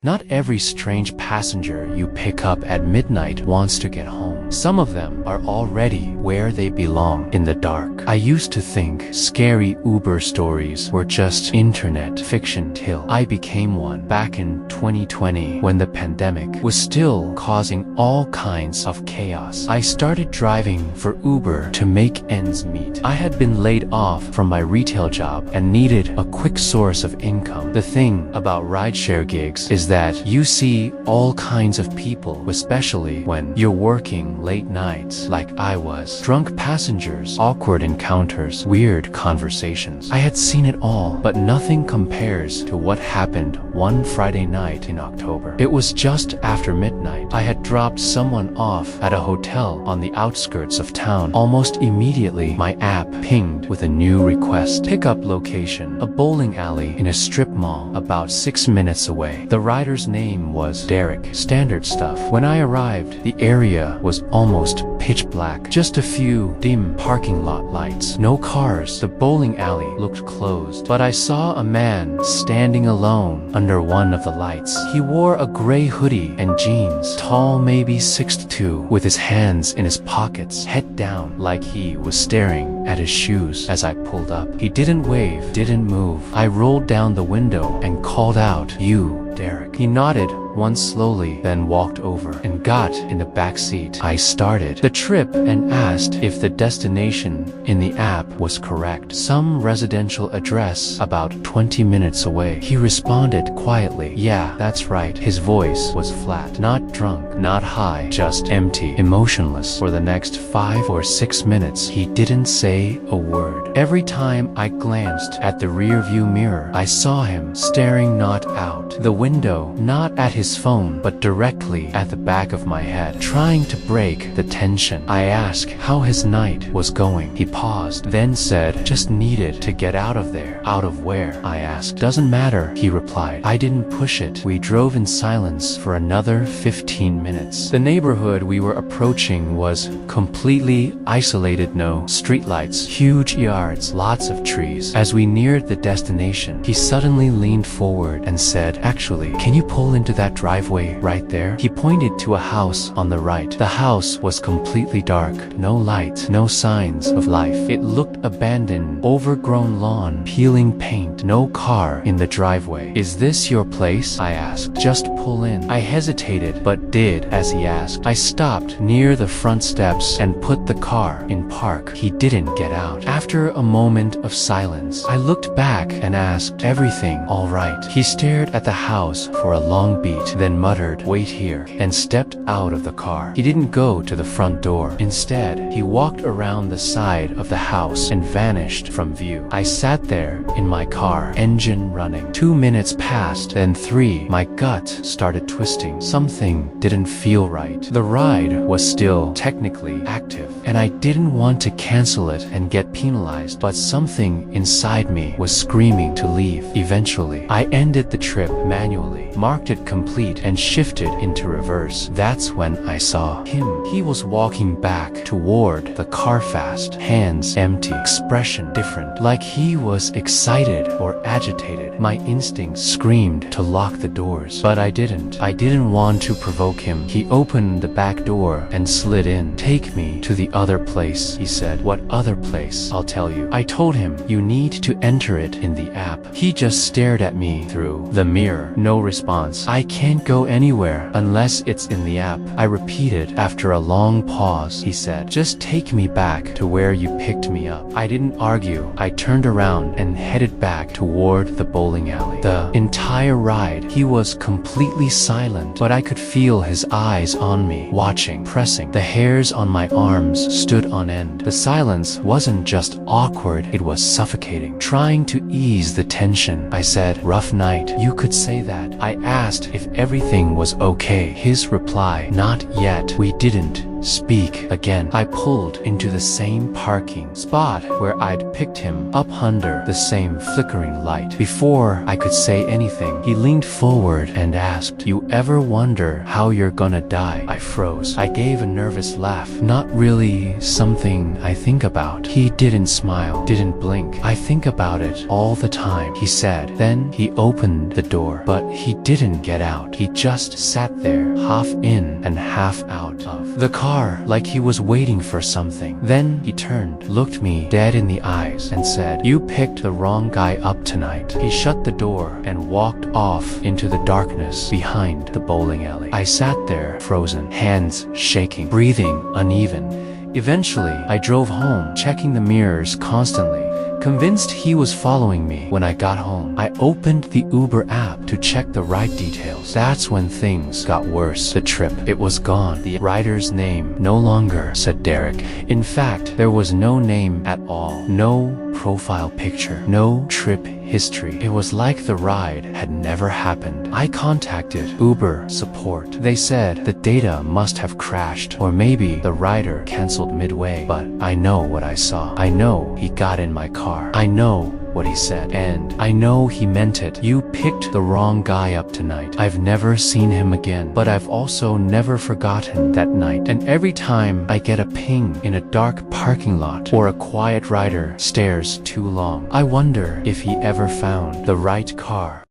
Not every strange passenger you pick up at midnight wants to get home. Some of them are already where they belong, in the dark. I used to think scary Uber stories were just internet fiction till I became one back in 2020 when the pandemic was still causing all kinds of chaos. I started driving for Uber to make ends meet. I had been laid off from my retail job and needed a quick source of income. The thing about rideshare gigs is that you see all kinds of people, especially when you're working late nights like I was. Drunk passengers, awkward encounters, weird conversations. I had seen it all, but nothing compares to what happened one Friday night in October. It was just after midnight. I had dropped someone off at a hotel on the outskirts of town. Almost immediately, my app pinged with a new request. Pickup location, a bowling alley in a strip mall about 6 minutes away. The rider's name was Derek. Standard stuff. When I arrived, the area was almost pitch black. Just a few dim parking lot lights. No cars. The bowling alley looked closed. But I saw a man standing alone under one of the lights. He wore a gray hoodie and jeans. Tall, maybe 6'2", with his hands in his pockets, head down, like he was staring at his shoes as I pulled up. He didn't wave, didn't move. I rolled down the window and called out, "You, Derek." He nodded once slowly, then walked over and got in the back seat. I started the trip and asked if the destination in the app was correct. Some residential address about 20 minutes away. He responded quietly, "Yeah, that's right." His voice was flat. Not drunk, not high, just empty, emotionless. For the next 5 or 6 minutes, he didn't say a word. Every time I glanced at the rearview mirror, I saw him staring not out the window, not at his phone, but directly at the back of my head, trying to break the tension. I asked how his night was going. He paused, then said, "Just needed to get out of there." "Out of where?" I asked. "Doesn't matter," he replied. I didn't push it. We drove in silence for another 15 minutes. The neighborhood we were approaching was completely isolated. No streetlights, huge yards, lots of trees. As we neared the destination, he suddenly leaned forward and said, "Actually, can you pull into that driveway right there?" He pointed to a house on the right. The house was completely dark. No light, no signs of life. It looked abandoned, overgrown lawn, peeling paint. No car in the driveway. "Is this your place?" I asked. "Just pull in." I hesitated, but did as he asked. I stopped near the front steps and put the car in park. He didn't get out. After a moment of silence, I looked back and asked, "Everything all right?" He stared at the house for a long beat, then muttered, "Wait here," and stepped out of the car. He didn't go to the front door. Instead, he walked around the side of the house and vanished from view. I sat there in my car, engine running. 2 minutes passed, then 3. My gut started twisting. Something didn't feel right. The ride was still technically active, and I didn't want to cancel it and get penalized, but something inside me was screaming to leave. Eventually, I ended the trip manually, marked it complete, and shifted into reverse. That's when I saw him. He was walking back toward the car fast, hands empty, expression different, like he was excited or agitated. My instincts screamed to lock the doors, but I didn't. I didn't want to provoke him. He opened the back door and slid in. "Take me to the other place," he said. "What other place?" "I'll tell you." I told him, "You need to enter it in the app." He just stared at me through the mirror. No response. "I can't go anywhere unless it's in the app," I repeated. After a long pause, he said, "Just take me back to where you picked me up." I didn't argue. I turned around and headed back toward the bowling alley. The entire ride, he was completely silent, but I could feel his eyes on me, watching, pressing. The hairs on my arms stood on end. The silence wasn't just awkward, it was suffocating. Trying to ease the tension, I said, "Rough night." "You could say that." I asked if everything was okay. His reply, "Not yet. We didn't speak again. I pulled into the same parking spot where I'd picked him up under the same flickering light. Before I could say anything, he leaned forward and asked, "You ever wonder how you're gonna die?" I froze. I gave a nervous laugh. "Not really something I think about." He didn't smile, didn't blink. "I think about it all the time," he said. Then he opened the door, but he didn't get out. He just sat there, half in and half out of the car, like he was waiting for something. Then he turned, looked me dead in the eyes, and said, "You picked the wrong guy up tonight." He shut the door and walked off into the darkness behind the bowling alley. I sat there, frozen, hands shaking, breathing uneven. Eventually, I drove home, checking the mirrors constantly, convinced he was following me. When I got home, I opened the Uber app to check the ride details. That's when things got worse. The trip, it was gone. The rider's name no longer said Derek. In fact, there was no name at all. No profile picture. No trip history. It was like the ride had never happened. I contacted Uber support. They said the data must have crashed, or maybe the rider canceled midway. But I know what I saw. I know he got in my car. I know what he said, and I know he meant it. "You picked the wrong guy up tonight." I've never seen him again, but I've also never forgotten that night. And every time I get a ping in a dark parking lot, or a quiet rider stares too long, I wonder if he ever found the right car.